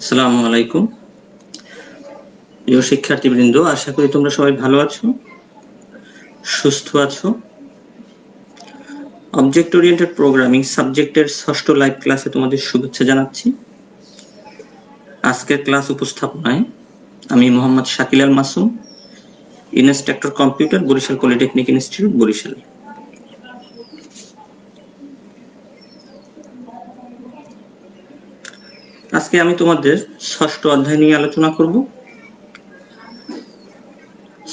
আসসালামু আলাইকুম। প্রিয় শিক্ষার্থীবৃন্দ, আশা করি তোমরা সবাই ভালো আছো, সুস্থ আছো। অবজেক্ট ওরিয়েন্টেড প্রোগ্রামিং সাবজেক্টের ষষ্ঠ লাইভ ক্লাসে তোমাদের শুভেচ্ছা জানাচ্ছি। আজকের ক্লাস উপস্থাপনায় আমি Mohammad Shakil Al Masum, instructor computer, Barishal polytechnic institute, Barishal. আজকে আমি তোমাদের ষষ্ঠ অধ্যায় নিয়ে আলোচনা করব।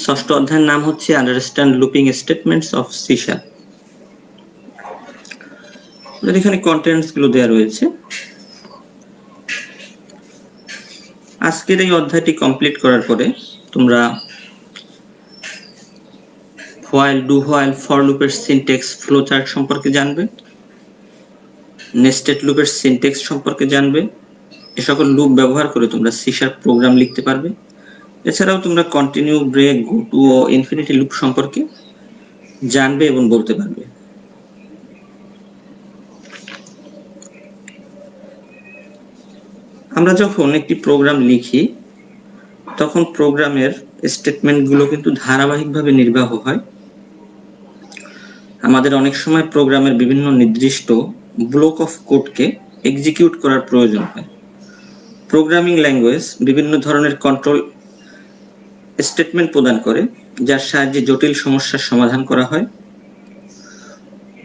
ষষ্ঠ অধ্যায়ের নাম হচ্ছে understand looping statements of C sharp. এখানে কন্টেন্টস গুলো দেওয়া রয়েছে। আজকের এই অধ্যায়টি কমপ্লিট করার পরে তোমরা হোয়াইল, ডু হোয়াইল, ফর লুপের সিনট্যাক্স, ফ্লোচার্ট সম্পর্কে জানবে, নেস্টেড লুপের সিনট্যাক্স সম্পর্কে জানবে। এ সকল লুপ ব্যবহার করে তোমরা সি শার্প প্রোগ্রাম লিখতে পারবে। এছাড়াও তোমরা কন্টিনিউ, ব্রেক, গো টু ও ইনফিনিটি লুপ সম্পর্কে জানবে এবং বলতে পারবে। আমরা যখন একটি প্রোগ্রাম লিখি তখন প্রোগ্রামের স্টেটমেন্টগুলো কিন্তু ধারাবাহিকভাবে নির্বাহ হয়। আমাদের অনেক সময় প্রোগ্রামের বিভিন্ন নির্দিষ্ট ব্লক অফ কোডকে এক্সিকিউট করার প্রয়োজন হয়। প্রোগ্রামিং ল্যাঙ্গুয়েজ বিভিন্ন ধরনের কন্ট্রোল স্টেটমেন্ট প্রদান করে, যার সাহায্যে জটিল সমস্যার সমাধান করা হয়।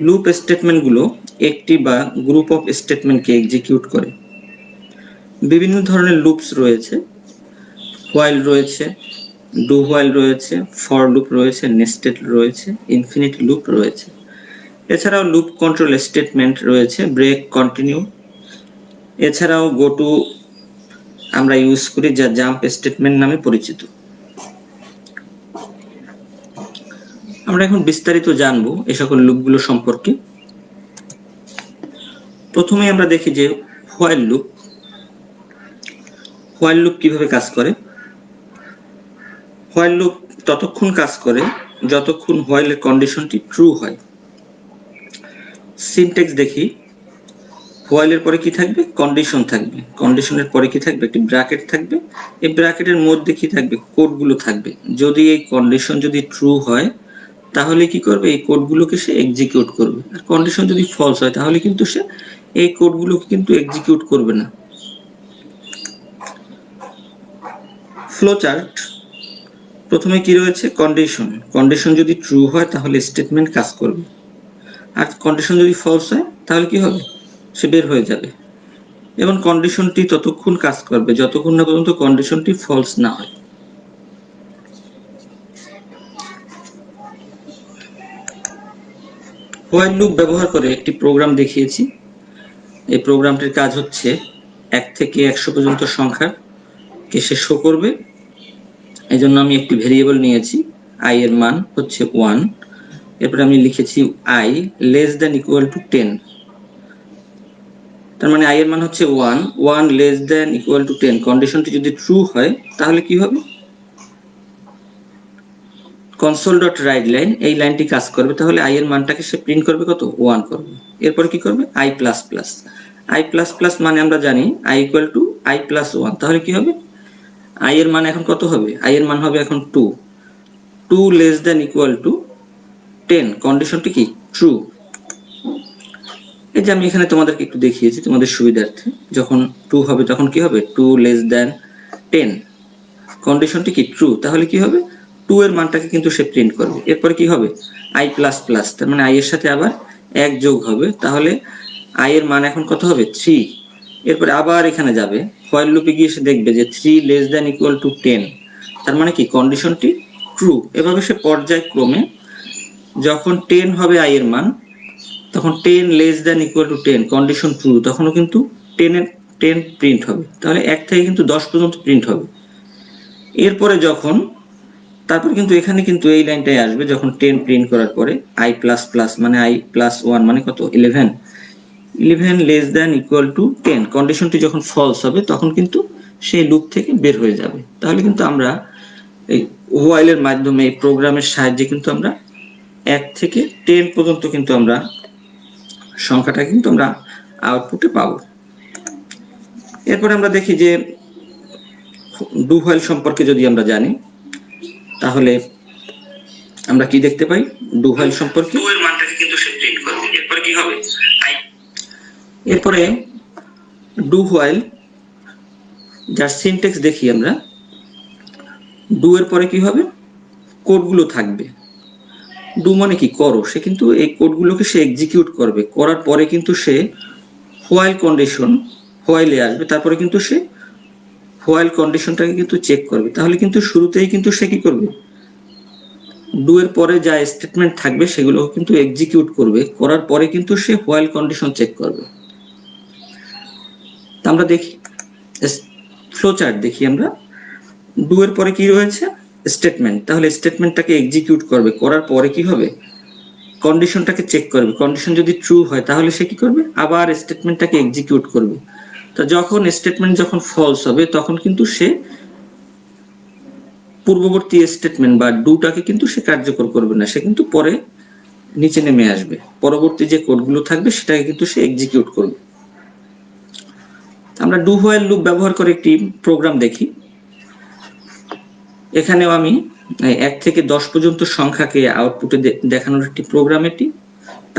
লুপ স্টেটমেন্টগুলো একটি বা গ্রুপ অফ স্টেটমেন্টকে এক্সিকিউট করে। বিভিন্ন ধরনের লুপস রয়েছে, হোয়াইল রয়েছে, ডু হোয়াইল রয়েছে, ফর লুপ রয়েছে, নেস্টেড রয়েছে, ইনফিনিট লুপ রয়েছে। এছাড়াও লুপ কন্ট্রোল স্টেটমেন্ট রয়েছে, ব্রেক, কন্টিনিউ। এছাড়াও গো টু আমরা ইউজ করি, যা জাম্প স্টেটমেন্ট নামে পরিচিত। আমরা এখন বিস্তারিত জানবো এই সকল লুপগুলো সম্পর্কে। প্রথমে আমরা দেখি যে হোয়াইল লুপ। হোয়াইল লুপ কিভাবে কাজ করে। হোয়াইল লুপ ততক্ষণ কাজ করে যতক্ষণ হোয়াইলের কন্ডিশনটি ট্রু হয়। সিনট্যাক্স দেখি। হোয়াইলের পরে কি থাকবে? কন্ডিশন থাকবে। কন্ডিশনের পরে কি থাকবে? একটি ব্র্যাকেট থাকবে। এই ব্র্যাকেটের মধ্যে কি থাকবে? কোডগুলো থাকবে। যদি এই কন্ডিশন যদি ট্রু হয় তাহলে কি করবে? এই কোডগুলোকে সে এক্সিকিউট করবে। আর কন্ডিশন যদি ফলস হয় তাহলে কিন্তু সে এই কোডগুলোকে কিন্তু এক্সিকিউট করবে না। ফ্লোচার্ট। প্রথমে কি রয়েছে? কন্ডিশন। কন্ডিশন যদি ট্রু হয় তাহলে স্টেটমেন্ট কাজ করবে, আর কন্ডিশন যদি ফলস হয় তাহলে কি হবে? সে বের হয়ে যাবে। এবং কন্ডিশনটি ততক্ষণ কাজ করবে যতক্ষণ না পর্যন্ত কন্ডিশনটি ফলস না হয়। হোয়াইল লুপ ব্যবহার করে একটি প্রোগ্রাম দেখিয়েছি। এই প্রোগ্রামটির কাজ হচ্ছে 1 থেকে 100 পর্যন্ত সংখ্যাকে সে শো করবে। এই জন্য আমি একটি ভেরিয়েবল নিয়েছি, i এর মান হচ্ছে 1। এরপরে আমি লিখেছি i less than equal two 10। তার মানে i এর মান হচ্ছে 1 লেস দ্যান ইকুয়াল টু 10। কন্ডিশনটি যদি ট্রু হয় তাহলে কি হবে? console.writeLine এই লাইনটি কাজ করবে। তাহলে i এর মানটাকে সে প্রিন্ট করবে কত? 1 করবে। এরপর কি করবে? i++। i++ মানে আমরা জানি i ইকুয়াল টু i+1। তাহলে কি হবে? i এর মান এখন কত হবে? i এর মান হবে এখন 2। 2 লেস দ্যান ইকুয়াল টু 10। কন্ডিশনটি কি? ট্রু। এই যে আমি এখানে তোমাদেরকে একটু দেখিয়েছি তোমাদের সুবিধার্থে। যখন 2 হবে তখন কি হবে? 2 লেস দ্যান 10। কন্ডিশনটি কি? ট্রু। তাহলে কি হবে? 2 এর মানটাকে কিন্তু সে প্রিন্ট করবে। এরপর কি হবে? i++। তার মানে i এর সাথে আবার 1 যোগ হবে। তাহলে i এর মান এখন কত হবে? 3। এরপরে আবার এখানে যাবে, হোয়াইল লুপে গিয়ে সে দেখবে যে 3 লেস দ্যান ইকুয়াল টু 10। তার মানে কি? কন্ডিশনটি ট্রু। এভাবে সে পর্যায়ক্রমে যখন 10 হবে i এর মান, তখন 10 less than equal two 10, condition true, তখনও কিন্তু 10 প্রিন্ট হবে। তাহলে 1 থেকে কিন্তু 10 পর্যন্ত প্রিন্ট হবে। এরপরে যখন তারপর কিন্তু এখানে কিন্তু এই লাইনটাই আসবে, যখন 10 প্রিন্ট করার পরে i++ মানে i+1 মানে কত? 11। 11 লেস দ্যান ইকুয়াল টু 10। কন্ডিশনটি যখন ফলস হবে তখন কিন্তু সেই লুপ থেকে বের হয়ে যাবে। তাহলে কিন্তু আমরা এই হোয়াইলের মাধ্যমে, এই প্রোগ্রামের সাহায্যে কিন্তু আমরা 1 থেকে 10 পর্যন্ত কিন্তু আমরা সংখ্যাটা কিন্তু আমরা আউটপুটে পাবো। এরপরে আমরা দেখি যে ডু হোয়াইল সম্পর্কে যদি আমরা জানি তাহলে আমরা কি দেখতে পাই ডু হোয়াইল সম্পর্কে ডু এর মানটাকে কিন্তু সে প্রিন্ট করবে। এরপরে কি হবে এরপরে ডু হোয়াইল যার সিনট্যাক্স দেখি আমরা ডু এর পরে কি হবে কোডগুলো থাকবে। ডু মানে কি করো, সে কিন্তু এই কোডগুলোকে সে এক্সিকিউট করবে, করার পরে কিন্তু সে হোয়াইল কন্ডিশন হোয়াইলে আসবে, তারপরে কিন্তু সে হোয়াইল কন্ডিশনটাকে কিন্তু চেক করবে। তাহলে কিন্তু শুরুতেই কিন্তু সে কি করবে ডু এর পরে যা স্টেটমেন্ট থাকবে সেগুলো কিন্তু এক্সিকিউট করবে, করার পরে কিন্তু সে হোয়াইল কন্ডিশন চেক করবে। আমরা দেখি ফ্লো চার্ট দেখি আমরা ডু এর পরে কি রয়েছে স্টেটমেন্ট, তাহলে স্টেটমেন্টটাকে এক্সিকিউট করবে, করার পরে কি হবে কন্ডিশনটাকে চেক করবে, কন্ডিশন যদি ট্রু হয় তাহলে সে কি করবে আবার স্টেটমেন্টটাকে এক্সিকিউট করবে। তো যখন স্টেটমেন্ট যখন ফলস হবে তখন কিন্তু সে পূর্ববর্তী স্টেটমেন্ট বা ডুটাকে কিন্তু সে কার্যকর করবে না, সে কিন্তু পরে নিচে নেমে আসবে, পরবর্তী যে কোডগুলো থাকবে সেটাকে কিন্তু সে এক্সিকিউট করবে। আমরা ডু হোয়াইল লুপ ব্যবহার করে একটি প্রোগ্রাম দেখি। এখানেও আমি 1 থেকে 10 পর্যন্ত সংখ্যাকে আউটপুটে দেখানোর একটি প্রোগ্রাম এটি।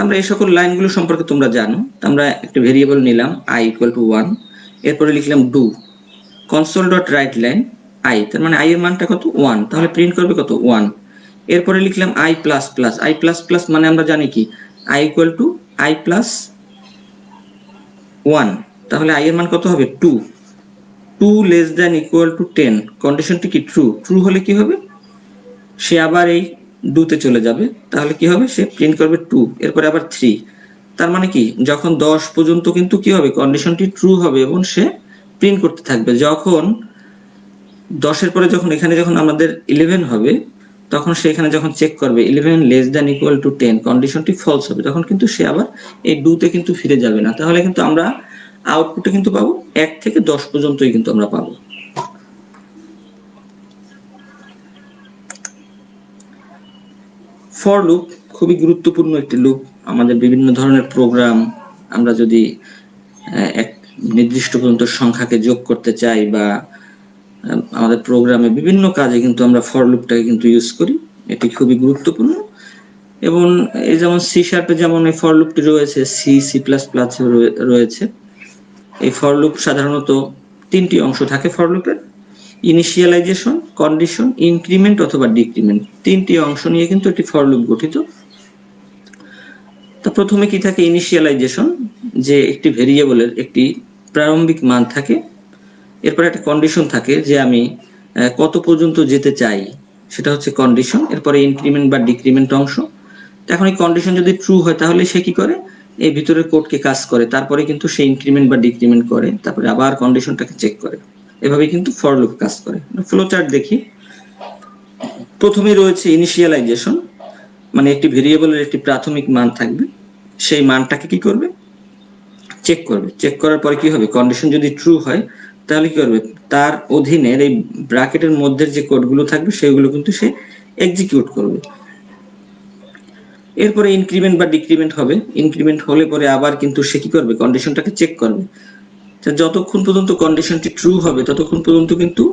আমরা এই সকল লাইনগুলো সম্পর্কে তোমরা জানো। আমরা একটা ভেরিয়েবল নিলাম i = 1, এরপরে লিখলাম ডু console.writeLine i, তার মানে i এর মানটা কত 1, তাহলে প্রিন্ট করবে কত 1। এরপরে লিখলাম i++, i++ মানে আমরা জানি কি i = i + 1, তাহলে i এর মান কত হবে 2, 2 <= 10, কন্ডিশনটি কি ট্রু হলে কি হবে সে আবার এই ডুতে চলে যাবে, তাহলে কি হবে সে প্রিন্ট করবে 2, এরপরে আবার 3, তার মানে কি যখন 10 পর্যন্ত কিন্তু কি হবে কন্ডিশনটি ট্রু হবে এবং সে প্রিন্ট করতে থাকবে। যখন 10 এর পরে যখন এখানে যখন আমাদের 11 হবে তখন সে এখানে যখন চেক করবে 11 <= 10, কন্ডিশনটি ফলস হবে, তখন কিন্তু সে আবার এই ডুতে কিন্তু ফিরে যাবে না। তাহলে কিন্তু আমরা আউটপুটে কিন্তু পাবো 1 থেকে 10 পর্যন্তই কিন্তু আমরা পাবো। ফর লুপ খুবই গুরুত্বপূর্ণ একটি লুপ। আমাদের বিভিন্ন ধরনের প্রোগ্রাম আমরা যদি এক নির্দিষ্ট পর্যন্ত সংখ্যাকে যোগ করতে চাই বা আমাদের প্রোগ্রামে বিভিন্ন কাজে কিন্তু আমরা ফর লুপটাকে কিন্তু ইউজ করি, এটি খুবই গুরুত্বপূর্ণ। এবং এই যেমন সি শার্পে যেমন এই ফর লুপটি রয়েছে, সি প্লাস প্লাস রয়েছে। এই ফর লুপ সাধারণত 3টি অংশ থাকে ফর লুপের, ইনিশিয়ালাইজেশন, কন্ডিশন, ইনক্রিমেন্ট অথবা ডিক্রিমেন্ট, 3টি অংশ নিয়ে কিন্তু একটি ফর লুপ গঠিত। তো প্রথমে কি থাকে ইনিশিয়ালাইজেশন, যে একটি ভেরিয়েবলের একটি প্রারম্ভিক মান থাকে, এরপর একটা কন্ডিশন থাকে যে আমি কত পর্যন্ত যেতে চাই সেটা হচ্ছে কন্ডিশন, এরপরে ইনক্রিমেন্ট বা ডিক্রিমেন্ট অংশ। এখন এই কন্ডিশন যদি ট্রু হয় তাহলে সে কি করে এই ভিতরের কোডকে কাজ করে, তারপরে কিন্তু সে ইনক্রিমেন্ট বা ডিক্রিমেন্ট করে, তারপরে আবার কন্ডিশনটাকে চেক করে, এভাবে কিন্তু ফর লুপ কাজ করে। ফ্লো চার্ট দেখি। প্রথমে রয়েছে ইনিশিয়ালাইজেশন, মানে একটি ভেরিয়েবলের একটি প্রাথমিক মান থাকবে, সেই মানটাকে কি করবে চেক করবে, চেক করার পরে কি হবে কন্ডিশন যদি ট্রু হয় তাহলে কি করবে তার অধীনের এই ব্র্যাকেটের মধ্যে যে কোডগুলো থাকবে সেগুলো কিন্তু সে এক্সিকিউট করবে। এরপরে ইনক্রিমেন্ট বা ডিক্রিমেন্ট হবে, ইনক্রিমেন্ট হলে পরে আবার কিন্তু সে কি করবে কন্ডিশনটাকে চেক করবে। যতক্ষণ পর্যন্ত কন্ডিশনটি ট্রু হবে ততক্ষণ পর্যন্ত কিন্তু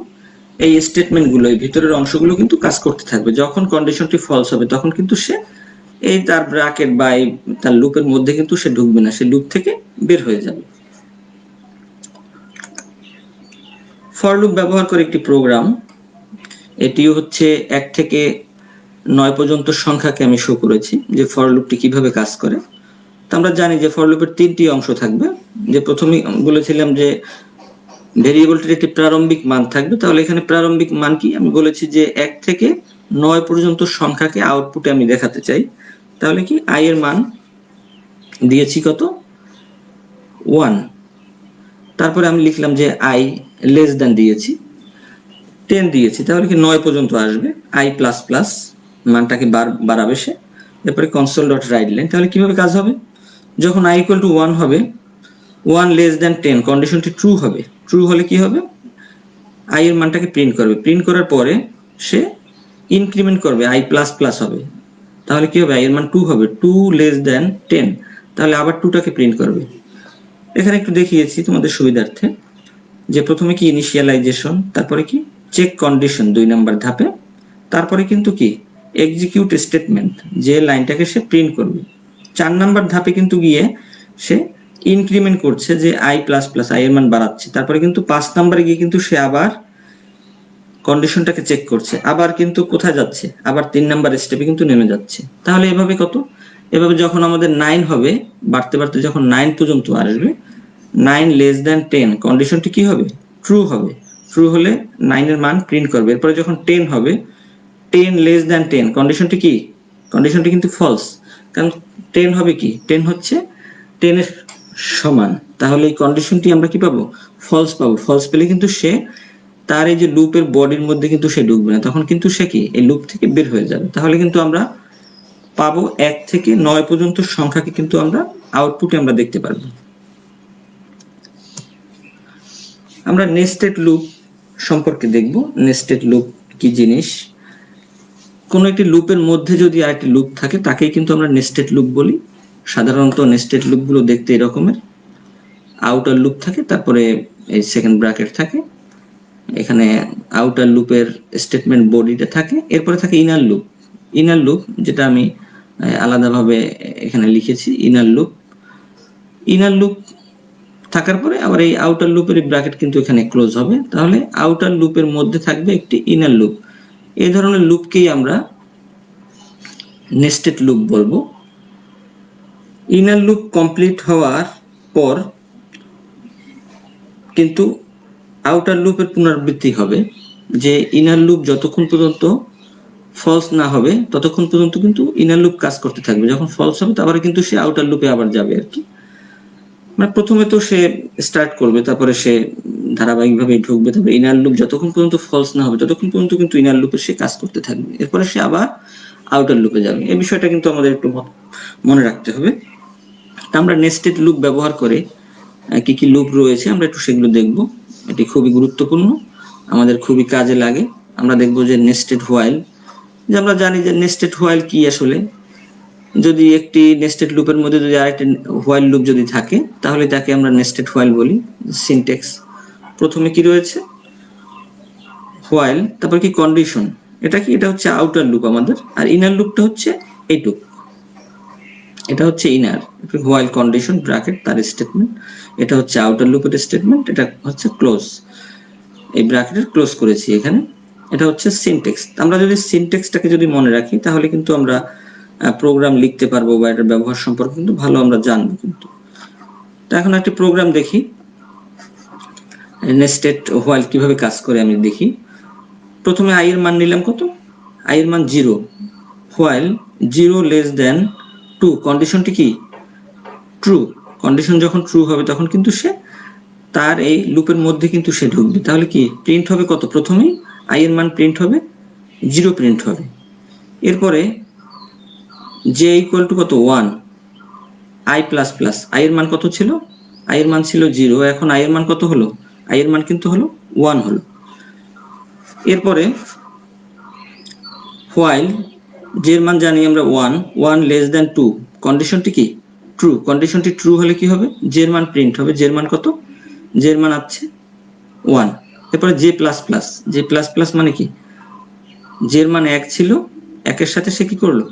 এই স্টেটমেন্টগুলো এই ভিতরের অংশগুলো কিন্তু কাজ করতে থাকবে। যখন কন্ডিশনটি ফলস হবে তখন কিন্তু সে এই তার ব্র্যাকেট বা এই তার লুপের মধ্যে কিন্তু সে ঢুকবে না, সে লুপ থেকে বের হয়ে যাবে। ফর লুপ ব্যবহার করে একটি প্রোগ্রাম, এটিও হচ্ছে 1 থেকে 9 পর্যন্ত সংখ্যাকে আমি শো করেছি যে ফর লুপটি কিভাবে কাজ করে। তো আমরা জানি যে ফর লুপের 3টি অংশ থাকবে, যে প্রথমে বলেছিলাম যে ভেরিয়েবলটির একটি প্রারম্ভিক মান থাকবে, তাহলে এখানে প্রারম্ভিক মান কি আমি বলেছি যে 1 থেকে 9 পর্যন্ত সংখ্যাকে আউটপুটে আমি দেখাতে চাই, তাহলে কি i এর মান দিয়েছি কত 1, তারপরে আমি লিখলাম যে i <= দিয়েছি 10 দিয়েছি, তাহলে কি 9 পর্যন্ত আসবে, i++ মানটাকে বাড়াবে সে, এরপরে console.writeLine, তাহলে কিভাবে কাজ হবে যখন i = 1 হবে 1 <10 কন্ডিশনটি ট্রু হবে, ট্রু হলে কি হবে i এর মানটাকে প্রিন্ট করবে, প্রিন্ট করার পরে সে ইনক্রিমেন্ট করবে i++ হবে, তাহলে কি হবে i এর মান 2 হবে, 2 <10, তাহলে আবার 2টাকে প্রিন্ট করবে। এখানে একটু দেখিয়েছি তোমাদের সুবিধার্থে, যে প্রথমে কি ইনিশিয়ালাইজেশন, তারপরে কি চেক কন্ডিশন 2 নাম্বার ধাপে, তারপরে কিন্তু কি এক্সিকিউট স্টেটমেন্ট, যে লাইনটাকে সে প্রিন্ট করবে। 4 নাম্বার ধাপে কিন্তু গিয়ে সে ইনক্রিমেন্ট করছে, যে i প্লাস প্লাস i এর মান বাড়াচ্ছে। তারপরে কিন্তু 5 নাম্বারে গিয়ে কিন্তু সে আবার কন্ডিশনটাকে চেক করছে, আবার কিন্তু কোথায় যাচ্ছে, আবার 3 নাম্বার স্টেপে কিন্তু নেমে যাচ্ছে। তাহলে এভাবে কত, এভাবে যখন আমাদের 9 হবে, বাড়তে বাড়তে যখন 9 পর্যন্ত আসবে, 9 লেস দ্যান 10 কন্ডিশনটি কি হবে, ট্রু হবে। ট্রু হলে 9 এর মান প্রিন্ট করবে। এরপরে যখন 10 হবে, 10 লেস দ্যান 10 কন্ডিশনটি কি, কন্ডিশনটি কিন্তু ফলস, কারণ 10 হবে কি, 10 হচ্ছে 10 এর সমান। তাহলে এই কন্ডিশনটি আমরা কি পাবো, ফলস পাবো। ফলস পেলে কিন্তু সে তার এই যে লুপের বডির মধ্যে কিন্তু সে ঢুকবে না, তখন কিন্তু সে কি এই লুপ থেকে বের হয়ে যাবে। তাহলে কিন্তু আমরা পাবো 1 থেকে 9 পর্যন্ত সংখ্যাকে কিন্তু আমরা আউটপুটে আমরা দেখতে পারবো। আমরা নেস্টেড লুপ সম্পর্কে দেখব। নেস্টেড লুপ কি জিনিস, কোন একটি লুপের মধ্যে যদি আরেকটি লুপ থাকে তাকেই কিন্তু আমরা নেস্টেড লুপ বলি। সাধারণত নেস্টেড লুপগুলো দেখতে এরকমের, আউটার লুপ থাকে, তারপরে এই সেকেন্ড ব্র্যাকেট থাকে, এখানে আউটার লুপের স্টেটমেন্ট বডিটা থাকে, এরপরে থাকে ইনার লুপ। ইনার লুপ যেটা আমি আলাদাভাবে এখানে লিখেছি, ইনার লুপ। ইনার লুপ থাকার পরে আবার এই আউটার লুপের ব্র্যাকেট কিন্তু এখানে ক্লোজ হবে। তাহলে আউটার লুপের মধ্যে থাকবে একটি ইনার লুপ। এই ধরনের লুপকেই আমরা নেস্টেড লুপ বলবো। ইনার লুপ কমপ্লিট হওয়ার পর কিন্তু আউটার লুপের পুনরাবৃত্তি হবে, যে ইনার লুপ যতক্ষণ পর্যন্ত ফলস না হবে ততক্ষণ পর্যন্ত কিন্তু ইনার লুপ কাজ করতে থাকবে। যখন ফলস হবে তারপরে কিন্তু সে আউটার লুপে আবার যাবে আর কি। মানে প্রথমে তো সে স্টার্ট করবে, তারপরে সে ধারাবাহিকভাবে ঢুকবে, তারপরে ইনার লুপ যতক্ষণ পর্যন্ত ফলস না হবে ততক্ষণ পর্যন্ত কিন্তু ইনার লুপে সে কাজ করতে থাকবে, এরপরে সে আবার আউটার লুপে যাবে। এই বিষয়টা কিন্তু আমাদের একটু মনে রাখতে হবে। আমরা নেস্টেড লুপ ব্যবহার করে কি কি লুপ রয়েছে আমরা একটু সেগুলো দেখব। এটি খুবই গুরুত্বপূর্ণ, আমাদের খুবই কাজে লাগে। আমরা দেখব যে নেস্টেড হোয়াইল, যে আমরা জানি যে নেস্টেড হোয়াইল কি আসলে। যদি একটি নেস্টেড লুপের মধ্যে যদি আরেকটি হোয়াইল লুপ যদি থাকে তাহলে তাকে আমরা নেস্টেড হোয়াইল বলি। সিনট্যাক্স প্রথমে কি রয়েছে, হোয়াইল, তারপর কি কন্ডিশন, এটা কি, এটা হচ্ছে আউটার লুপ আমাদের, আর ইনার লুপটা হচ্ছে এইটুক, এটা হচ্ছে ইনার। হোয়াইল কন্ডিশন ব্র্যাকেট তার স্টেটমেন্ট, এটা হচ্ছে আউটার লুপের স্টেটমেন্ট, এটা হচ্ছে ক্লোজ, এই ব্র্যাকেটের ক্লোজ করেছি এখানে। এটা হচ্ছে সিনট্যাক্স। আমরা যদি সিনট্যাক্সটাকে যদি মনে রাখি তাহলে কিন্তু আমরা প্রোগ্রাম লিখতে পারবো, বা এটার ব্যবহার সম্পর্কে কিন্তু ভালো আমরা জানবো কিন্তু। তো এখন একটি প্রোগ্রাম দেখি, নেস্টেড হোয়াইল কিভাবে কাজ করে আমি দেখি। প্রথমে i এর মান নিলাম কত, i এর মান 0, হোয়াইল 0 লেস দেন 2 কন্ডিশনটি কি, ট্রু। কন্ডিশন যখন ট্রু হবে তখন কিন্তু সে তার এই লুপের মধ্যে কিন্তু সে ঢুকবে। তাহলে কি প্রিন্ট হবে কত, প্রথমেই i এর মান প্রিন্ট হবে 0 প্রিন্ট হবে। এরপরে j ইকুয়াল টু কত, 1, i প্লাস প্লাস, i এর মান কত ছিল, i এর মান ছিল 0, এখন i এর মান কত হলো, i এর মান কিন্তু হলো 1 হলো। এরপরে হোয়াইল j এর মান জানি আমরা 1 লেস দেন 2 কন্ডিশনটি কি, ট্রু। কন্ডিশনটি ট্রু হলে কি হবে, j এর মান প্রিন্ট হবে, j এর মান কত, j এর মান আছে 1। এরপরে j plus plus, j plus plus মানে কি, j এর মান 1 ছিল, 1 এর সাথে সে কি করলো,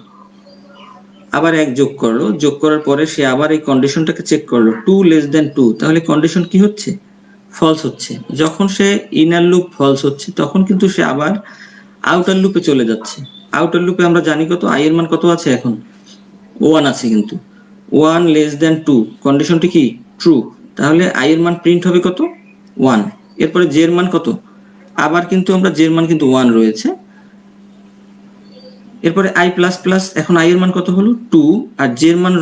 আবার 1 যোগ করলো, যোগ করার পরে সে আবার এই কন্ডিশনটাকে চেক করলো 2 লেস দেন 2, তাহলে কন্ডিশন কি হচ্ছে, ফলস হচ্ছে। যখন সে ইনার লুপ ফলস হচ্ছে তখন কিন্তু সে আবার আউটার লুপে চলে যাচ্ছে। আউটার লুপে আমরা জানি কত, i এর মান কত আছে, এখন 1 আছে, কিন্তু 1 লেস দেন 2 কন্ডিশনটি কি, ট্রু। তাহলে i এর মান প্রিন্ট হবে কত, 1। এরপরে j এর মান কত, আবার কিন্তু আমরা j এর মান কিন্তু 1 রয়েছে। এরপরে i প্লাস প্লাস, এখন i এর মান কত হলো 2, আর j এর মান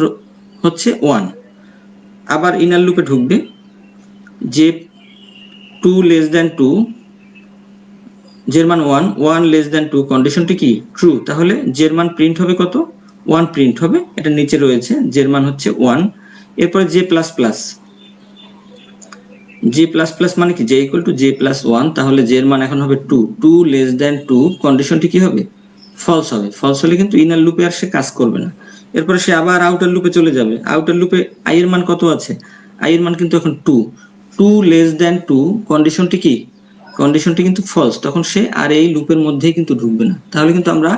হচ্ছে 1। আবার ইনার লুপে ঢুকবে, j 2 লেস দেন 2, j এর মান 1 লেস দেন 2 কন্ডিশনটি কি, ট্রু। তাহলে j এর মান প্রিন্ট হবে কত, 1 প্রিন্ট হবে, এটা নিচে রয়েছে, j এর মান হচ্ছে 1। এরপরে j plus plus, j plus plus মানে কি, j equal to j plus 1, তাহলে j এর মান এখন হবে 2 লেস দেন 2 কন্ডিশনটি কি হবে, ফলস হবে। ফলস হলে কিন্তু ইনার লুপে আর সে কাজ করবে না। এরপরে সে আবার আউটার লুপে চলে যাবে, আউটার লুপে i এর মান কত আছে, i এর মান কিন্তু এখন 2, টু লেস দ্যান টু কন্ডিশনটি কি, কন্ডিশনটি কিন্তু ফলস, তখন সে আর এই লুপের মধ্যেই কিন্তু ঢুকবে না। তাহলে কিন্তু আমরা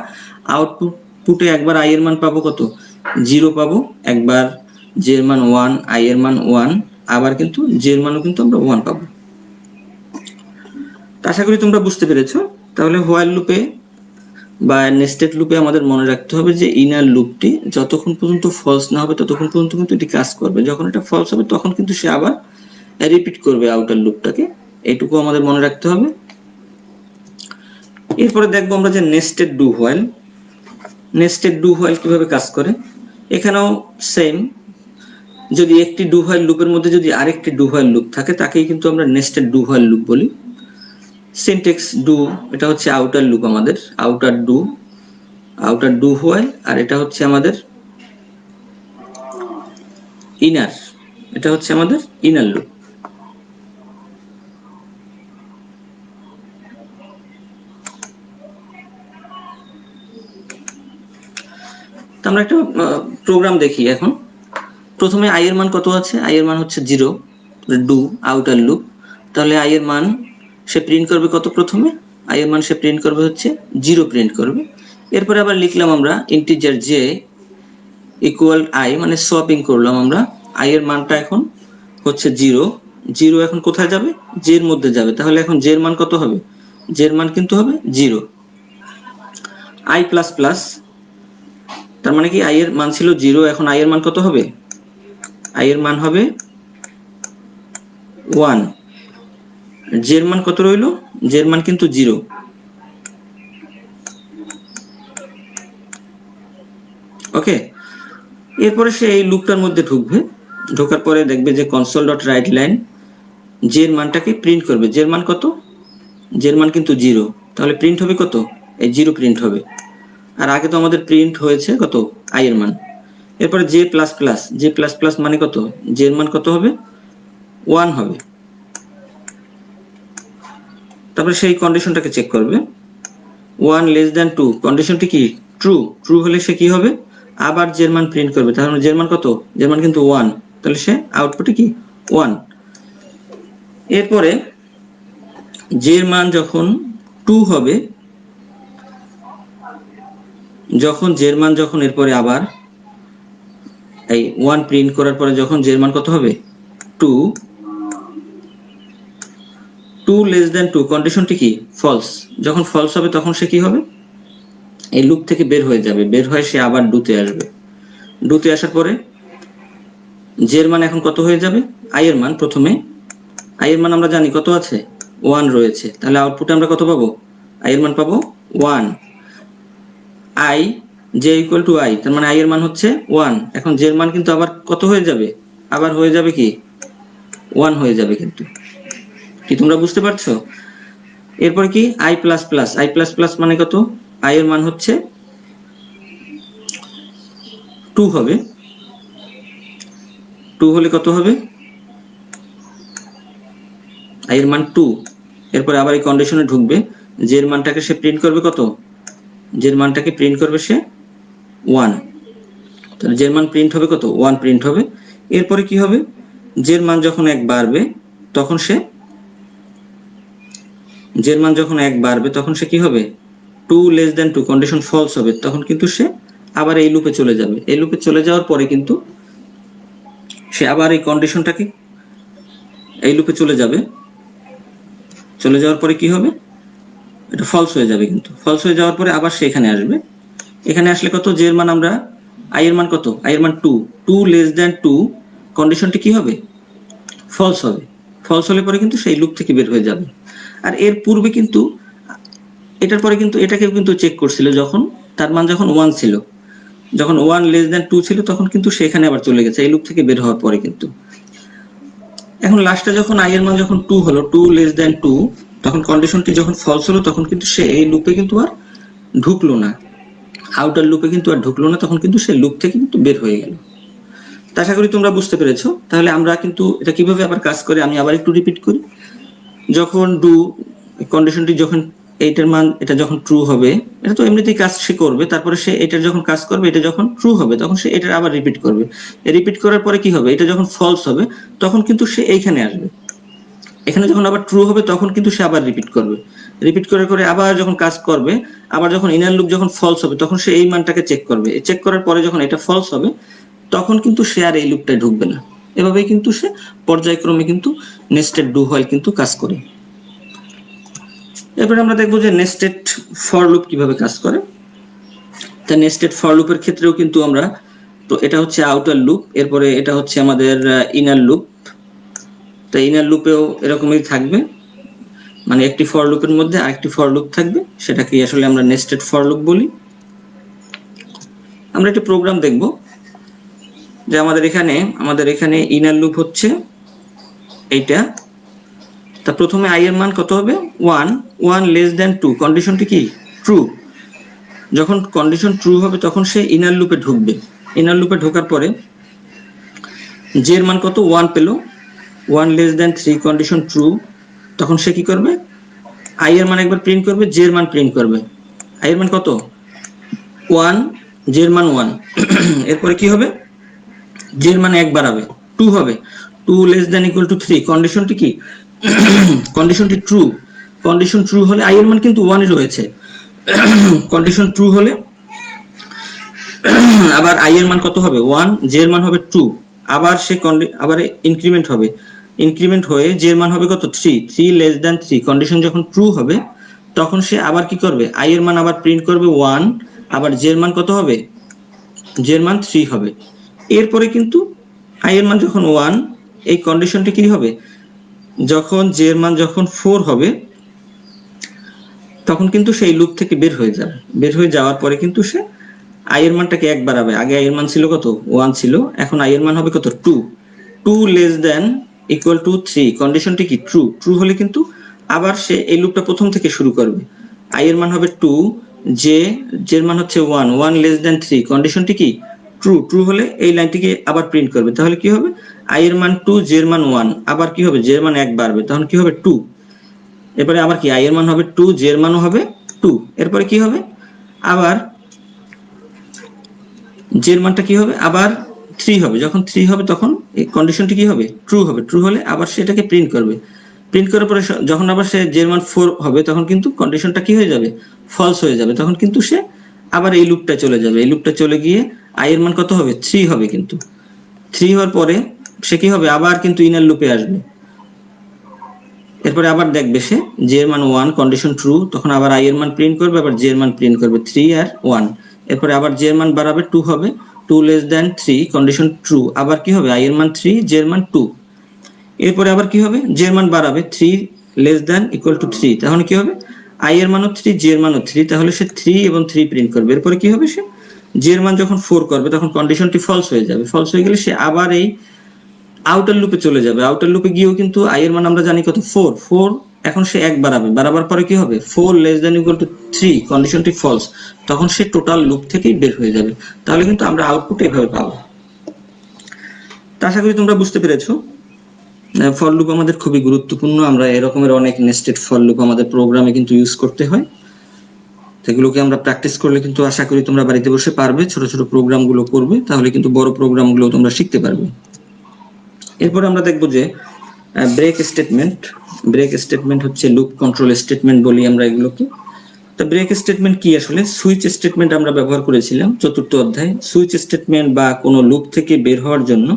আউটপুটে একবার আই এর মান পাবো কত, 0 পাবো, একবার জে এর মান 1, আই এর মান 1, আবার কিন্তু জে এর মানও কিন্তু আমরা 1 পাবো। আশা করি তোমরা বুঝতে পেরেছো। তাহলে হোয়াইল লুপে বা নেস্টেড লুপে আমাদের মনে রাখতে হবে যে ইনার লুপটি যতক্ষণ পর্যন্ত ফলস না হবে ততক্ষণ পর্যন্ত কিন্তু এটি কাজ করবে, যখন এটা ফলস হবে তখন কিন্তু সে আবার রিপিট করবে আউটার লুপটাকে, এইটুকু আমাদের মনে রাখতে হবে। এরপরে দেখবো আমরা যে nested do while. Nested do while কিভাবে কাজ করে, এখানেও সেম, যদি একটি ডু হোয়াইল লুপের মধ্যে যদি আরেকটি ডু হোয়াইল লুপ থাকে তাকেই কিন্তু আমরা নেস্টেড ডু হোয়াইল লুপ বলি। সিনট্যাক্স ডু, এটা হচ্ছে আউটার লুপ আমাদের, আউটার ডু হোয়াইল, আর এটা হচ্ছে আমাদের ইনার, এটা হচ্ছে আমাদের ইনার লুপ। আমরা একটা প্রোগ্রাম দেখি এখন। প্রথমে আই এর মান কত আছে, আই এর মান হচ্ছে 0, ডু আউটার লুপ। তাহলে আই এর মান সে প্রিন্ট করবে কত, প্রথমে আই এর মান সে প্রিন্ট করবে হচ্ছে 0 প্রিন্ট করবে। এরপরে আবার লিখলাম আমরা ইন্টিজার জে ইকুয়াল আই, মানে সোয়াপিং করলাম আমরা, আই এর মানটা এখন হচ্ছে 0, 0 এখন কোথায় যাবে, জে এর মধ্যে যাবে। তাহলে এখন জে এর মান কত হবে, জে এর মান কিন্তু হবে 0। আই প্লাস প্লাস, তার মানে কি আই এর মান ছিল 0, এখন আই এর মান কত হবে, আই এর মান হবে 1, জে এর মান কত রইল, জে এর মান কিন্তু 0। ওকে, এরপরে সে এই লুপটার মধ্যে ঢুকবে, ঢোকার পরে দেখবে যে console dot right line J এর মানটাকে প্রিন্ট করবে। জে এর মান কত, জে এর মান কিন্তু 0, তাহলে প্রিন্ট হবে কত, এই 0 প্রিন্ট হবে। আর আগে তো আমাদের প্রিন্ট হয়েছে কত, আই এর মান। এরপরে J plus plus, J plus plus মানে কত, জে এর মান কত হবে, 1 হবে। তারপরে সেই কন্ডিশনটাকে চেক করবে, 1 লেস দ্যান 2 কন্ডিশনটি কি, ট্রু, ট্রু হলে সে কি হবে, আবার জে এর মান প্রিন্ট করবে। তাহলে জে এর মান কত, জে এর মান কিন্তু 1, তাহলে সে আউটপুটে কি 1। এরপরে জে এর মান যখন 2 হবে, যখন জে এর মান যখন এরপরে আবার এই 1 প্রিন্ট করার পরে যখন জে এর মান কত হবে 2, 2 লেস দ্যান 2 কন্ডিশনটি কি ফলস, যখন ফলস হবে তখন সে কি হবে, এই লুপ থেকে বের হয়ে যাবে, বের হয়ে সে আবার ডুতে আসবে। ডুতে আসার পরে জে এর মান এখন কত হয়ে যাবে, আই এর মান, প্রথমে আই এর মান আমরা জানি কত আছে, 1 রয়েছে, তাহলে আউটপুটে আমরা কত পাবো, আই এর মান পাবো 1। I J equal to I, তার মানে আই এর মান হচ্ছে 1, এখন জে এর মান কিন্তু আবার কত হয়ে যাবে, আবার হয়ে যাবে কি 1 হয়ে যাবে। কিন্তু কি তোমরা বুঝতে পারছো? এরপর কি I plus plus, I plus plus মানে কত, আই এর মান হচ্ছে 2 হবে, 2 হলে কত হবে, আই এর মান 2। এরপরে আবার এই কন্ডিশনে ঢুকবে, জে এর মানটাকে সে প্রিন্ট করবে কত, জে এর মানটাকে প্রিন্ট করবে সে 1, তাহলে জে এর মান প্রিন্ট হবে কত, 1 প্রিন্ট হবে। এরপরে কি হবে, জে এর মান যখন 1 বাড়বে তখন সে, জে এর মান যখন 1 বাড়বে তখন সে কি হবে, 2 লেস দ্যান 2 কন্ডিশন ফলস হবে, তখন কিন্তু সে আবার এই লুপে চলে যাবে। এই লুপে চলে যাওয়ার পরে কিন্তু সে আবার এই কন্ডিশনটাকে, এই লুপে চলে যাবে, চলে যাওয়ার পরে কি হবে, এটা ফলস হয়ে যাবে। কিন্তু ফলস হয়ে যাওয়ার পরে আবার সে এখানে আসবে, এখানে আসলে কত, জে এর মান আমরা, আই এর মান কত, আই এর মান 2, 2 লেস দ্যান 2 কন্ডিশনটি কি হবে, ফলস হবে। ফলস হলে পরে কিন্তু সেই লুপ থেকে বের হয়ে যাবে। আর এর পূর্বে কিন্তু, এটার পরে কিন্তু এটাকেও কিন্তু চেক করছিল, যখন তার মান যখন 1 ছিল, যখন 1 লেস দ্যান 2 ছিল তখন কিন্তু সে এখানে আবার চলে গেছে এই লুপ থেকে বের হওয়ার পরে। কিন্তু এখন লাস্টে যখন আই এর মান যখন 2 হলো, 2 লেস দ্যান 2, তখন কন্ডিশনটি যখন ফলস হলো তখন কিন্তু সে এই লুপে কিন্তু আর ঢুকলো না, আউটার লুপে কিন্তু আর ঢুকলো না, তখন কিন্তু সে লুপ থেকে কিন্তু বের হয়ে গেল। তা আশা করি তোমরা বুঝতে পেরেছো। তাহলে আমরা কিন্তু এটা কিভাবে আবার কাজ করে আমি আবার একটু রিপিট করি। যখন ডু কন্ডিশনটি যখন এইটার মান, এটা যখন ট্রু হবে, এটা তো এমনিতেই কাজ সে করবে, তারপরে সে এটার যখন কাজ করবে, এটা যখন ট্রু হবে তখন সে এটার আবার রিপিট করবে। রিপিট করার পরে কি হবে, এটা যখন ফলস হবে তখন কিন্তু সে এইখানে আসবে, এখানে যখন আবার ট্রু হবে তখন কিন্তু সে আবার রিপিট করবে, রিপিট করে করে আবার যখন কাজ করবে, আবার যখন ইনার লুপ যখন ফলস হবে তখন সে এই মানটাকে চেক করবে, চেক করার পরে যখন এটা ফলস হবে তখন কিন্তু সে আর এই লুপটায় ঢুকবে না। এভাবেই কিন্তু সে পর্যায়ক্রমে কিন্তু নেস্টেড ডু হোয়াইল কিন্তু কাজ করে। এরপরে আমরা দেখবো যে নেস্টেড ফর লুপ কিভাবে কাজ করে। তা নেস্টেড ফর লুপের ক্ষেত্রেও কিন্তু আমরা, তো এটা হচ্ছে আউটার লুপ, এরপরে এটা হচ্ছে আমাদের ইনার লুপ। তো ইনার লুপেও এরকমই থাকবে, মানে একটি ফর লুপের মধ্যে আরেকটি ফর লুপ থাকবে, সেটাকে আসলে আমরা নেস্টেড ফর লুপ বলি। আমরা একটি প্রোগ্রাম দেখব যে আমাদের এখানে ইনার লুপ হচ্ছে এইটা। তা প্রথমে i এর মান কত হবে 1, 1 লেস দ্যান 2, কন্ডিশনটি কি ট্রু। যখন কন্ডিশন ট্রু হবে তখন সে ইনার লুপে ঢুকবে, ইনার লুপে ঢোকার পরে j এর মান কত 1 পেল, 1 লেস দ্যান 3, কন্ডিশন ট্রু, তখন সে কি করবে i এর মান একবার প্রিন্ট করবে, j এর মান প্রিন্ট করবে। i এর মান কত 1, j এর মান 1 এরপরে কি হবে j এর মান 1 বাড়াবে 2 হবে, 2 লেস দ্যান ইকুয়াল টু 3, কন্ডিশনটি কি কন্ডিশনটি ট্রু। কন্ডিশন ট্রু হলে i এর মান কিন্তু 1 রয়েছে, কন্ডিশন ট্রু হলে আবার i এর মান কত হবে 1, j এর মান হবে 2, আবার সে আবার ইনক্রিমেন্ট হবে, ইনক্রিমেন্ট হয়ে j এর মান হবে কত 3, 3 লেস দ্যান 3, কন্ডিশন যখন ট্রু হবে তখন সে আবার কি করবে i এর মান আবার প্রিন্ট করবে 1, আবার j এর মান কত হবে j এর মান 3 হবে। এরপরে কিন্তু i এর মান যখন 1, এই কন্ডিশনটি কি হবে যখন j এর মান যখন 4 হবে তখন কিন্তু সেই লুপ থেকে বের হয়ে যাবে, বের হয়ে যাওয়ার পরে কিন্তু সে i এর মানটাকে 1 বাড়াবে, আগে i এর মান ছিল কত 1 ছিল, এখন i এর মান হবে কত 2, 2 লেস দ্যান ইকুয়াল টু 3, কন্ডিশনটি কি ট্রু। ট্রু হলে কিন্তু আবার সে এই লুপটা প্রথম থেকে শুরু করবে, i এর মান হবে 2, j এর মান হচ্ছে 1, 1 লেস দ্যান 3, কন্ডিশনটি কি ট্রু। ট্রু হলে এই লাইনটিকে আবার প্রিন্ট করবে, তাহলে কি হবে i এর মান 2, j এর মান 1, আবার কি হবে j এর মান 1 বাড়বে, তখন কি হবে 2, এরপরে আবার কি i এর মান হবে 2, j এর মানও হবে 2, এরপরে কি হবে আবার j এর মানটা কি হবে আবার 3 হবে, যখন 3 হবে তখন এই কন্ডিশনটি কি হবে ট্রু হবে। ট্রু হলে আবার সেটাকে প্রিন্ট করবে, প্রিন্ট করার পরে যখন আবার সে j এর মান 4 হবে তখন কিন্তু কন্ডিশনটা কি হয়ে যাবে ফলস হয়ে যাবে, তখন কিন্তু সে আবার এই লুপটা চলে যাবে, এই লুপটা চলে গিয়ে i এর মান কত হবে 3 হবে, কিন্তু 3 হওয়ার পরে সে কি হবে আবার কিন্তু ইনার লুপে আসবে, এরপরে আবার দেখবে সে j এর মান 1, কন্ডিশন ট্রু, তখন আবার i এর মান প্রিন্ট করবে, আবার j এর মান প্রিন্ট করবে 3 আর 1, এরপরে আবার j এর মান বাড়াবে 2 হবে, 2 লেস দ্যান 3, কন্ডিশন ট্রু, আবার কি হবে i এর মান 3, j এর মান 2, এরপরে আবার কি হবে j এর মান বাড়াবে 3 লেস দ্যান ইকুয়াল টু 3, তাহলে কি হবে i এর মানও 3, j এর মানও 3, তাহলে সে 3 এবং 3 প্রিন্ট করবে। এরপরে কি হবে সে j এর মান যখন 4 করবে তখন কন্ডিশনটি ফলস হয়ে যাবে, ফলস হয়ে গেলে সে আবার এই আউটার লুপে চলে যাবে, আউটার লুপে গিয়েও কিন্তু i এর মান আমরা জানি কত 4, 4 এখন সে 1 বাড়াবে, বাড়াবার পরে কি হবে 4 লেস দ্যান ইকুয়াল টু 3, কন্ডিশনটি ফলস, তখন সে টোটাল লুপ থেকেই বের হয়ে যাবে। তাহলে কিন্তু আমরা আউটপুট এভাবে পাবো। তা আশা করি তোমরা বুঝতে পেরেছো ফর লুপ আমাদের খুবই গুরুত্বপূর্ণ, আমরা এরকমের অনেক নেস্টেড ফর লুপ আমাদের প্রোগ্রামে কিন্তু ইউজ করতে হয়, সেগুলোকে আমরা প্র্যাকটিস করলে কিন্তু আশা করি তোমরা বাড়িতে বসে পারবে, ছোট ছোট প্রোগ্রামগুলো করবে, তাহলে কিন্তু বড় প্রোগ্রামগুলো তোমরা শিখতে পারবে। এরপর আমরা দেখব যে ব্রেক স্টেটমেন্ট। ব্রেক স্টেটমেন্ট হচ্ছে লুপ কন্ট্রোল স্টেটমেন্ট বলি আমরা এগুলোকে। তো ব্রেক স্টেটমেন্ট কি আসলে সুইচ স্টেটমেন্ট আমরা ব্যবহার করেছিলাম চতুর্থ অধ্যায়ে। সুইচ স্টেটমেন্ট বা কোনো লুপ থেকে বের হওয়ার জন্য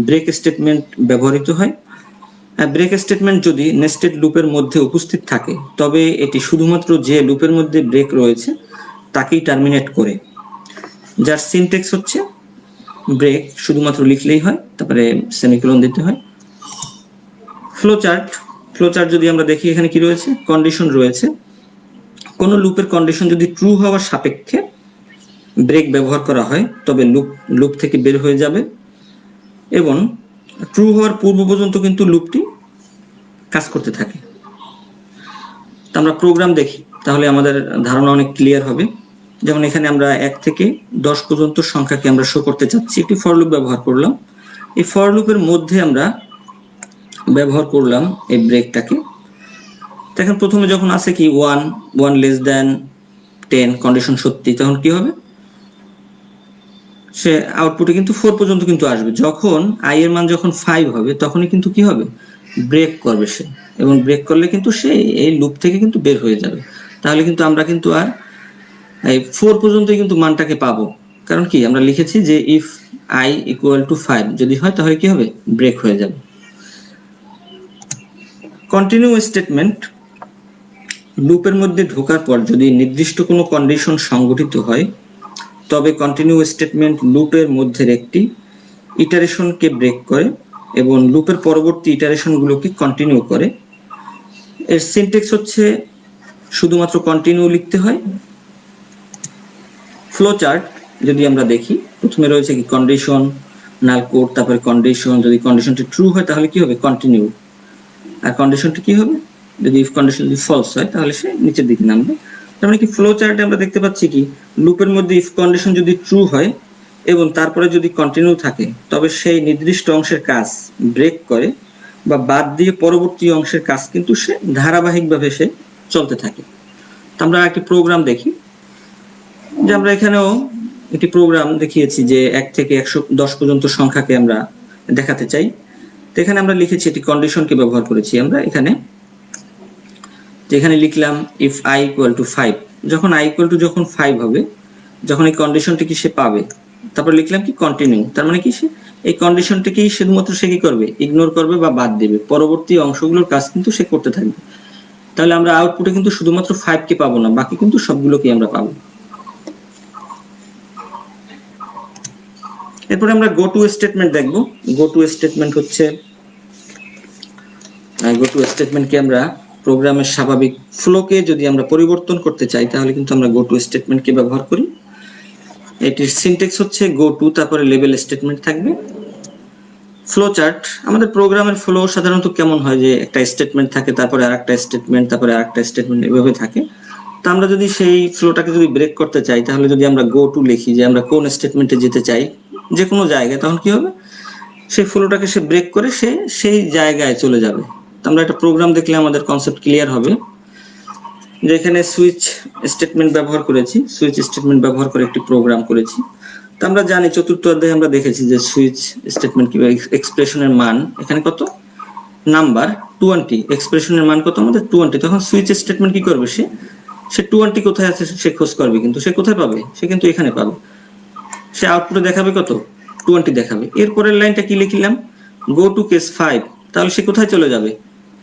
ব্রেক স্টেটমেন্ট ব্যবহৃত হয়। ব্রেক স্টেটমেন্ট যদি নেস্টেড লুপের মধ্যে উপস্থিত থাকে তবে এটি শুধুমাত্র যে লুপের মধ্যে ব্রেক রয়েছে তাকেই টার্মিনেট করে, যার সিনট্যাক্স হচ্ছে ব্রেক শুধুমাত্র লিখলেই হয়, তারপরে সেমিকোলন দিতে হয়। ফ্লোচার্ট যদি আমরা দেখি এখানে কি রয়েছে কন্ডিশন রয়েছে, কোনো লুপের কন্ডিশন যদি ট্রু হওয়ার সাপেক্ষে ব্রেক ব্যবহার করা হয় তবে লুপ থেকে বের হয়ে যাবে, এবং ট্রু হওয়ার পূর্ব পর্যন্ত কিন্তু লুপটি কাজ করতে থাকে। তো আমরা প্রোগ্রাম দেখি তাহলে আমাদের ধারণা অনেক ক্লিয়ার হবে। যেমন এখানে আমরা 1 থেকে 10 পর্যন্ত সংখ্যাকে আমরা শো করতে চাচ্ছি, একটি ফর লুপ ব্যবহার করলাম। এই ফর লুপের মধ্যে আমরা ব্যবহার করলাম এই ব্রেকটাকে। দেখেন প্রথমে যখন আছে কি 1 লেস দ্যান 10, কন্ডিশন সত্যি, তখন কি হবে সে আউটপুটে কিন্তু 4 পর্যন্ত কিন্তু আসবে। যখন i এর মান যখন 5 হবে তখনই কিন্তু কি হবে ব্রেক করবে সে, এবং ব্রেক করলে কিন্তু সে এই লুপ থেকে কিন্তু বের হয়ে যাবে। তাহলে কিন্তু আমরা কিন্তু আর এই 4 পর্যন্তই কিন্তু মানটাকে পাবো, কারণ কি আমরা লিখেছি যে ইফ I = 5 যদি হয় তাহলে কি হবে, ব্রেক হয়ে যাবে। কন্টিনিউ স্টেটমেন্ট, লুপের মধ্যে ঢোকার পর যদি নির্দিষ্ট কোনো কন্ডিশন সংঘটিত হয় তবে কন্টিনিউ স্টেটমেন্ট লুপের মধ্যের একটি ইটারেশনকে ব্রেক করে এবং লুপের পরবর্তী ইটারেশনগুলোকে কন্টিনিউ করে। এর সিনট্যাক্স হচ্ছে শুধুমাত্র কন্টিনিউ লিখতে হয়। ফ্লো চার্ট যদি আমরা দেখি, প্রথমে রয়েছে কি কন্ডিশন, নাল কোড, তারপরে কন্ডিশন, যদি কন্ডিশনটি ট্রু হয় তাহলে কি হবে, কন্টিনিউ, আর কন্ডিশনটি কি হবে, যদি ইফ কন্ডিশন যদি ফলস হয় তাহলে সে নিচের দিকে নামবে। তার মানে কি ফ্লো চার্টে আমরা দেখতে পাচ্ছি কি লুপের মধ্যে ইফ কন্ডিশন যদি ট্রু হয় এবং তারপরে যদি কন্টিনিউ থাকে তবে সেই নির্দিষ্ট অংশের কাজ ব্রেক করে বা বাদ দিয়ে পরবর্তী অংশের কাজ কিন্তু সে ধারাবাহিকভাবে সে চলতে থাকে। আমরা একটি প্রোগ্রাম দেখি, যে আমরা এখানেও একটি প্রোগ্রাম দেখিয়েছি যে 1 থেকে 110 পর্যন্ত সংখ্যাকে আমরা দেখাতে চাই। তো এখানে আমরা লিখেছি একটি কন্ডিশনকে ব্যবহার করেছি আমরা এখানে লিখলাম ইফ I = 5, যখন I যখন 5 হবে, যখন এই কন্ডিশনটি কি সে পাবে, তারপর লিখলাম কি কন্টিনিউ, তার মানে কি সে এই কন্ডিশনটিকেই শুধুমাত্র সে কি করবে, ইগনোর করবে বা বাদ দেবে, পরবর্তী অংশগুলোর কাজ কিন্তু সে করতে থাকবে। তাহলে আমরা আউটপুটে কিন্তু শুধুমাত্র 5 কে পাবো না, বাকি কিন্তু সবগুলোকে আমরা পাবো। এরপরে আমরা গো টু স্টেটমেন্ট দেখব। গো টু স্টেটমেন্ট হচ্ছে, গো টু স্টেটমেন্টকে আমরা প্রোগ্রামের স্বাভাবিক ফ্লোকে যদি আমরা পরিবর্তন করতে চাই তাহলে কিন্তু আমরা গো টু স্টেটমেন্টকে ব্যবহার করি। এটির সিনট্যাক্স হচ্ছে গো টু, তারপরে লেবেল স্টেটমেন্ট থাকবে। ফ্লো চার্ট, আমাদের প্রোগ্রামের ফ্লো সাধারণত কেমন হয়, যে একটা স্টেটমেন্ট থাকে, তারপরে আরেকটা স্টেটমেন্ট, তারপরে আরেকটা স্টেটমেন্ট, এভাবে থাকে। তো আমরা যদি সেই ফ্লোটাকে যদি ব্রেক করতে চাই তাহলে যদি আমরা গো টু লিখি, যে আমরা কোন স্টেটমেন্টে যেতে চাই যে কোনো জায়গায়, তখন কি হবে, সেই ফ্লোটাকে সে ব্রেক করে সে সেই জায়গায় চলে যাবে। তো আমরা একটা প্রোগ্রাম দেখলে আমাদের কনসেপ্ট ক্লিয়ার হবে, যে এখানে সুইচ স্টেটমেন্ট ব্যবহার করেছি, সুইচ স্টেটমেন্ট ব্যবহার করে একটি প্রোগ্রাম করেছি। তো আমরা জানি চতুর্থ অধ্যায়ে আমরা দেখেছি যে সুইচ স্টেটমেন্ট কিংবা এক্সপ্রেশনের মান এখানে কত, নাম্বার 20, এক্সপ্রেশনের মান কত আমাদের 20। তখন সুইচ স্টেটমেন্ট কি করবে, সে 20 কোথায় আছে সে খোঁজ করবে, কিন্তু সে কোথায় পাবে, সে কিন্তু এখানে পাবে, সে আউটপুটে দেখাবে কত, 20 দেখাবে। এরপরের লাইনটা কি লিখলাম, গো টু কেস 5, তাহলে সে কোথায় চলে যাবে,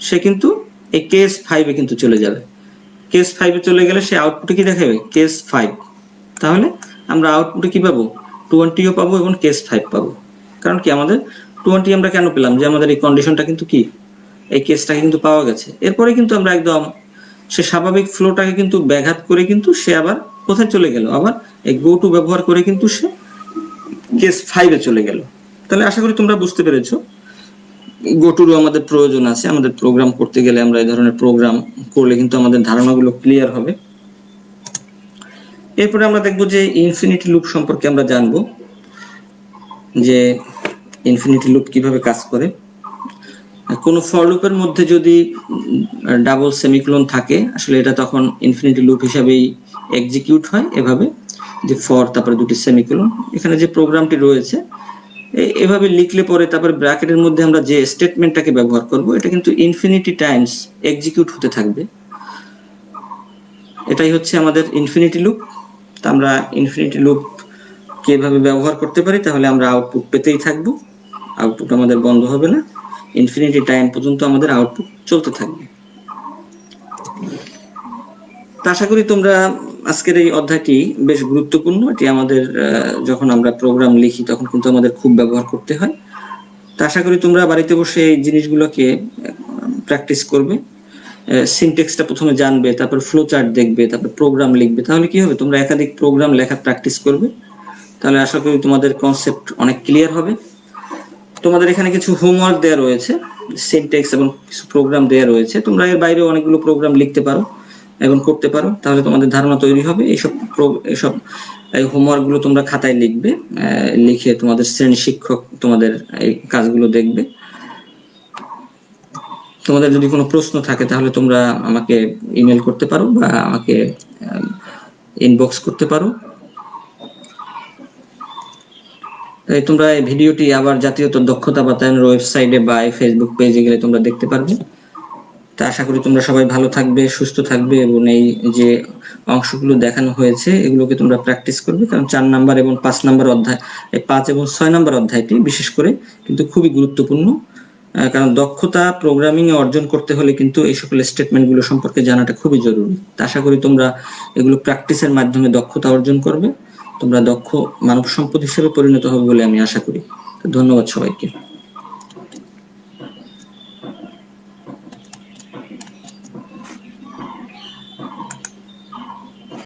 সে কিন্তু এই কেস 5 কিন্তু চলে যাবে। কেস 5 চলে গেলে সে আউটপুটে কি দেখাবে, কেস 5। তাহলে আমরা আউটপুটে কি পাবো, 20ও পাবো এবং কেস 5 পাবো। কারণ কি আমাদের 20 আমরা কেন পেলাম, যে আমাদের এই কন্ডিশনটা কিন্তু কি, এই কেসটাকে কিন্তু পাওয়া গেছে। এরপরে কিন্তু আমরা একদম সে স্বাভাবিক ফ্লোটাকে কিন্তু ব্যাঘাত করে কিন্তু সে আবার কোথায় চলে গেল, আবার এই গো টু ব্যবহার করে কিন্তু সে কেস 5 চলে গেল। তাহলে আশা করি তোমরা বুঝতে পেরেছো গো টুরও আমাদের প্রয়োজন আছে। আমাদের প্রোগ্রাম করতে গেলে আমরা এই ধরনের প্রোগ্রাম করলে কিন্তু আমাদের ধারণাগুলো ক্লিয়ার হবে। এরপরে আমরা দেখব যে ইনফিনিটি লুপ সম্পর্কে আমরা জানবো, যে ইনফিনিটি লুপ কিভাবে কাজ করে। কোন ফর লুপের মধ্যে যদি ডাবল সেমিকোলন থাকে, আসলে এটা তখন ইনফিনিটি লুপ হিসাবেই এক্সিকিউট হয়, এভাবে যে ফর তারপরে দুটি সেমিকোলন। এখানে যে প্রোগ্রামটি রয়েছে এভাবে লিখলে পরে তারপরে ব্র্যাকেটের মধ্যে আমরা যে স্টেটমেন্টটাকে ব্যবহার করব এটা কিন্তু ইনফিনিটি টাইমস এক্সিকিউট হতে থাকবে। এটাই হচ্ছে আমাদের ইনফিনিটি লুপ। তো আমরা ইনফিনিটি লুপ কিভাবে ব্যবহার করতে পারি, তাহলে আমরা আউটপুট পেতেই থাকবো, আউটপুট আমাদের বন্ধ হবে না, ইনফিনিটি টাইম পর্যন্ত আমাদের আউটপুট চলতে থাকবে। তো আশা করি তোমরা আজকের এই অধ্যায়টি বেশ গুরুত্বপূর্ণ, এটি আমাদের যখন আমরা প্রোগ্রাম লিখি তখন কিন্তু আমাদের খুব ব্যবহার করতে হয়। তো আশা করি তোমরা বাড়িতে বসে এই জিনিসগুলোকে প্র্যাকটিস করবে, সিনট্যাক্সটা প্রথমে জানবে, তারপর ফ্লো চার্ট দেখবে, তারপর প্রোগ্রাম লিখবে। তাহলে কি হবে, তোমরা একাধিক প্রোগ্রাম লেখা প্র্যাকটিস করবে, তাহলে আশা করি তোমাদের কনসেপ্ট অনেক ক্লিয়ার হবে। তোমাদের এখানে কিছু হোমওয়ার্ক দেওয়া রয়েছে, সিনট্যাক্স এবং কিছু প্রোগ্রাম দেওয়া রয়েছে, তোমরা এর বাইরে অনেকগুলো প্রোগ্রাম লিখতে পারো এবং করতে পারো, তাহলে তোমাদের ধারণা তৈরি হবে। এইসব এই হোমওয়ার্ক গুলো তোমরা খাতায় লিখবে, লিখে তোমাদের শ্রেণী শিক্ষক তোমাদের এই কাজগুলো দেখবে। তোমাদের যদি কোনো প্রশ্ন থাকে তাহলে তোমরা আমাকে ইমেল করতে পারো বা আমাকে ইনবক্স করতে পারো। তোমরা এই ভিডিওটি আবার জাতীয় দক্ষতা বাতায়নের ওয়েবসাইটে বা ফেসবুক পেজে গেলে তোমরা দেখতে পারবে। তা আশা করি তোমরা সবাই ভালো থাকবে, সুস্থ থাকবে এবং এই যে অংশগুলো দেখানো হয়েছে এগুলোকে তোমরা প্র্যাকটিস করবে, কারণ 4 নাম্বার এবং 5 নাম্বার অধ্যায়, এই 5 এবং 6 নাম্বার অধ্যায়টি বিশেষ করে কিন্তু খুবই গুরুত্বপূর্ণ। কারণ দক্ষতা প্রোগ্রামিং এ অর্জন করতে হলে কিন্তু এই সকল স্টেটমেন্টগুলো সম্পর্কে জানাটা খুবই জরুরি। তা আশা করি তোমরা এগুলো প্র্যাকটিসের মাধ্যমে দক্ষতা অর্জন করবে, তোমরা দক্ষ মানব সম্পদ হিসেবে পরিণত হবে বলে আমি আশা করি। ধন্যবাদ সবাইকে।